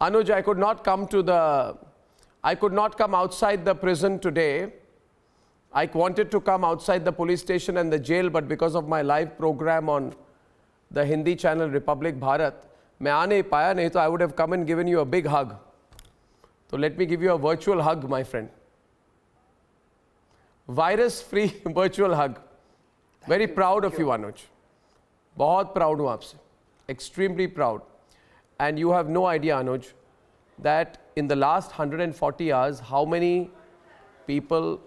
Anuj, I could not come outside the prison today. I wanted to come outside the police station and the jail, but because of my live program on the Hindi channel Republic Bharat, मैं आ नहीं पाया, नहीं तो I would have come and given you a big hug. So let me give you a virtual hug, my friend. Virus-free virtual hug. Very proud of you, Anuj. बहुत proud हूँ आपसे. Extremely proud. And you have no idea, Anuj, that in the last 140 hours, how many people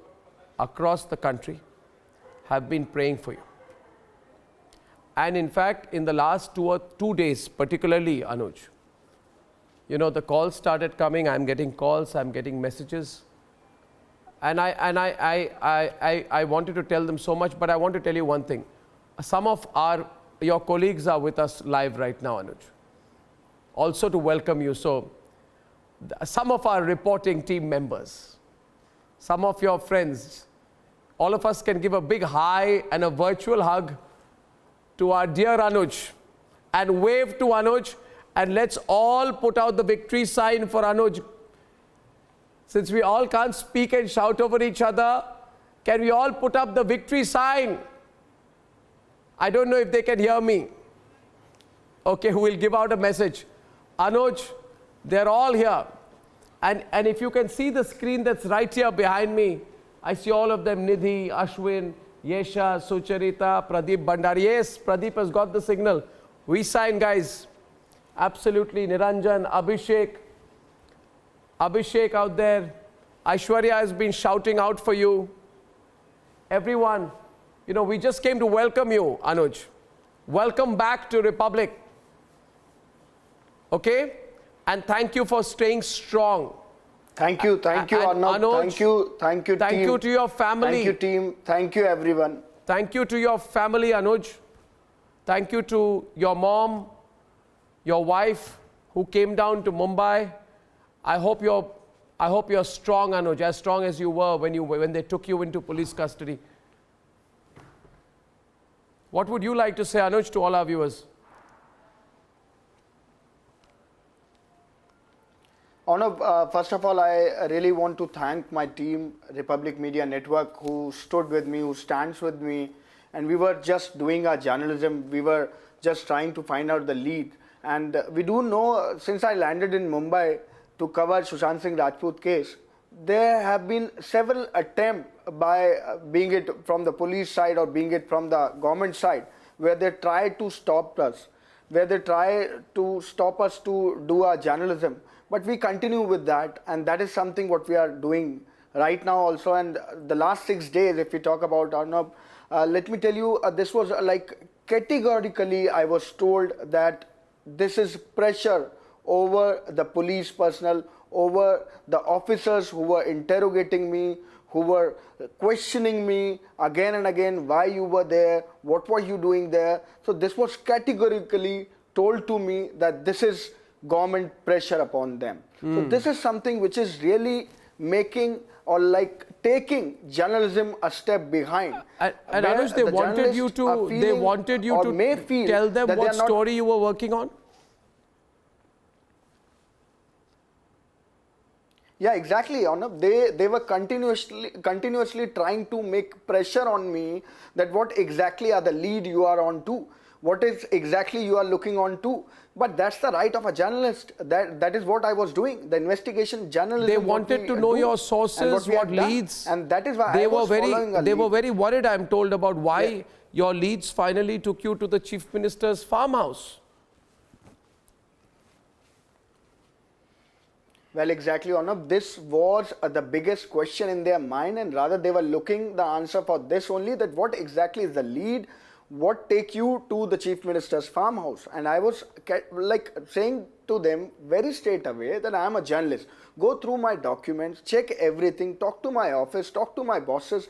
across the country have been praying for you. And in fact, in the last 2 days, particularly, Anuj, you know, the calls started coming. I'm getting calls, I'm getting messages. And I wanted to tell them so much, but I want to tell you one thing. Some of your colleagues are with us live right now, Anuj. Also to welcome you. So, some of our reporting team members, some of your friends, all of us can give a big hi and a virtual hug to our dear Anuj and wave to Anuj, and let's all put out the victory sign for Anuj. Since we all can't speak and shout over each other, can we all put up the victory sign? I don't know if they can hear me. Okay, who will give out a message? Anuj, they're all here. And if you can see the screen that's right here behind me, I see all of them, Nidhi, Ashwin, Yesha, Sucharita, Pradeep Bhandari. Yes, Pradeep has got the signal. We sign, guys. Absolutely. Niranjan, Abhishek out there. Aishwarya has been shouting out for you. Everyone, you know, we just came to welcome you, Anuj. Welcome back to Republic. Okay? And thank you for staying strong. Thank you, Arnab. Anuj, thank you, thank team. you to your family. Thank you, team. Thank you, everyone. Thank you to your family, Anuj. Thank you to your mom, your wife, who came down to Mumbai. I hope you're strong, Anuj, as strong as you were when they took you into police custody. What would you like to say, Anuj, to all our viewers? Arnab, first of all, I really want to thank my team, Republic Media Network, who stood with me, who stands with me. And we were just doing our journalism. We were just trying to find out the lead. And we do know, since I landed in Mumbai to cover Sushant Singh Rajput case, there have been several attempts by being it from the police side or being it from the government side, where they try to stop us, where they try to stop us to do our journalism. But we continue with that, and that is something what we are doing right now also. And the last 6 days, if we talk about Arnab, let me tell you, this was like categorically I was told that this is pressure over the police personnel, over the officers who were interrogating me, who were questioning me again and again, why you were there, what were you doing there. So this was categorically told to me that this is government pressure upon them. So this is something which is really making or like taking journalism a step behind. And Anuj, they wanted you to tell them what story you were working on? Yeah, exactly, Arnab. They were continuously trying to make pressure on me that what exactly are the lead you are on to, what is exactly you are looking on to. But that's the right of a journalist. That is what I was doing. The investigation journalism. They wanted to know your sources, what leads, and that is why they were very worried, I'm told, about why your leads finally took you to the Chief Minister's farmhouse. Well, exactly, Arnab. This was the biggest question in their mind, and rather they were looking the answer for this only, that what exactly is the lead, what take you to the Chief Minister's farmhouse. And I was like saying to them very straight away that I am a journalist. Go through my documents, check everything, talk to my office, talk to my bosses,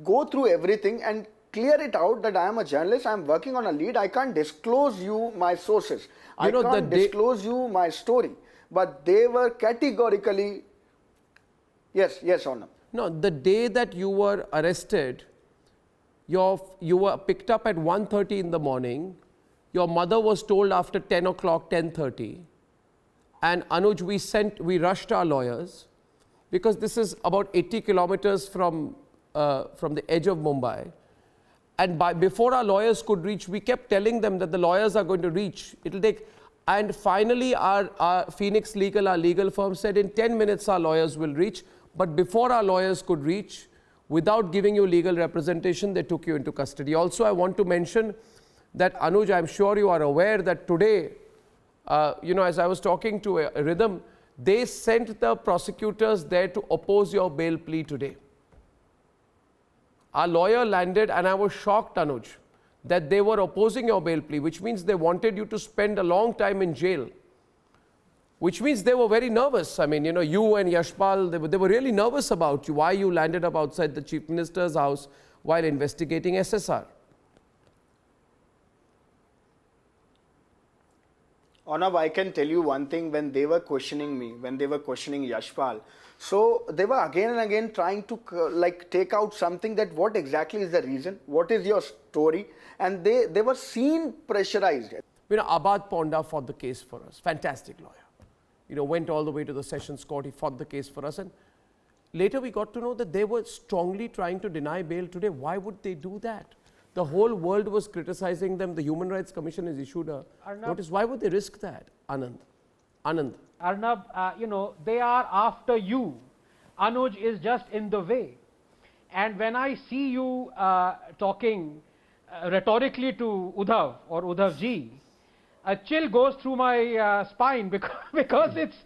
go through everything and clear it out that I am a journalist, I am working on a lead. I can't disclose you my sources. I can't disclose you my story. But they were categorically, yes, Arnab. No, the day that you were arrested, you were picked up at 1:30 in the morning. Your mother was told after 10 o'clock, 10:30. And Anuj, we rushed our lawyers because this is about 80 kilometers from the edge of Mumbai. And before our lawyers could reach, we kept telling them that the lawyers are going to reach. It'll take, and finally our Phoenix Legal, our legal firm said in 10 minutes our lawyers will reach. But before our lawyers could reach, without giving you legal representation, they took you into custody. Also, I want to mention that, Anuj, I'm sure you are aware that today, as I was talking to a Rhythm, they sent the prosecutors there to oppose your bail plea today. Our lawyer landed, and I was shocked, Anuj, that they were opposing your bail plea, which means they wanted you to spend a long time in jail, which means they were very nervous. I mean, you and Yashpal, they were really nervous about you, why you landed up outside the Chief Minister's house while investigating SSR. Arnab, I can tell you one thing. When they were questioning me, when they were questioning Yashpal, so they were again and again trying to take out something that what exactly is the reason, what is your story, and they were seen pressurized. Abad Ponda fought the case for us, fantastic lawyer. Went all the way to the Sessions Court, he fought the case for us, and later we got to know that they were strongly trying to deny bail today. Why would they do that? The whole world was criticizing them. The Human Rights Commission has issued a notice. Why would they risk that, Anand? Arnab, they are after you. Anuj is just in the way. And when I see you talking rhetorically to Uddhav or Uddhav ji, a chill goes through my spine because it's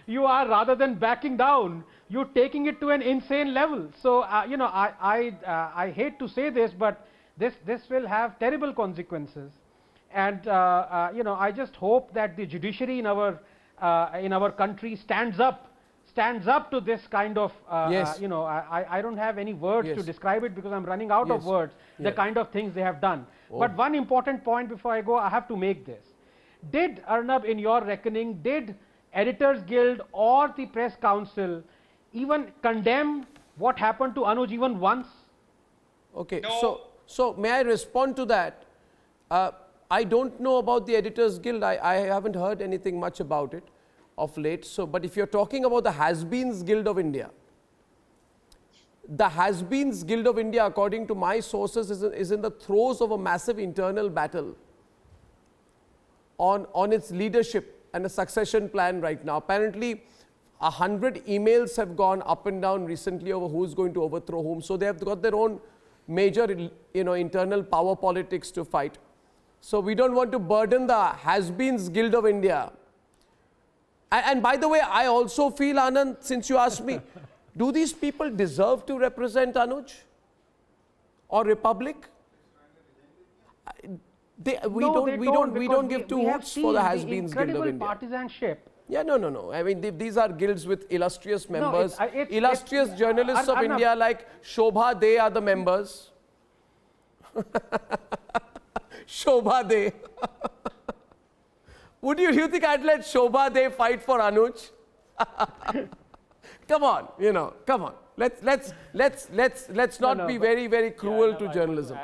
you are rather than backing down, you're taking it to an insane level. So I hate to say this, but this will have terrible consequences. And I just hope that the judiciary in our country stands up to this kind of yes. I don't have any words yes. to describe it because I'm running out yes. of words. The kind of things they have done. Oh. But one important point before I go, I have to make this. Did Arnab, in your reckoning, did Editors Guild or the Press Council even condemn what happened to Anuj even once? Okay, No. so may I respond to that? I don't know about the Editors Guild. I haven't heard anything much about it of late. So, but if you're talking about the Has-Beens Guild of India, the Has-Beens Guild of India, according to my sources, is in the throes of a massive internal battle on its leadership and a succession plan right now. Apparently, 100 emails have gone up and down recently over who's going to overthrow whom. So they have got their own major, internal power politics to fight. So we don't want to burden the Has-Beens Guild of India. And by the way, I also feel, Anand, since you asked me, do these people deserve to represent Anuj or Republic? We don't give two hoots for the Has-Beens Guild of India. Partisanship. Yeah, no. I mean, these are guilds with illustrious members. it's illustrious journalists of India like Shobha De are the members. Shobha De. Do you think I'd let Shobha De fight for Anuj? Come on, come on. Let's not be very, very cruel to journalism.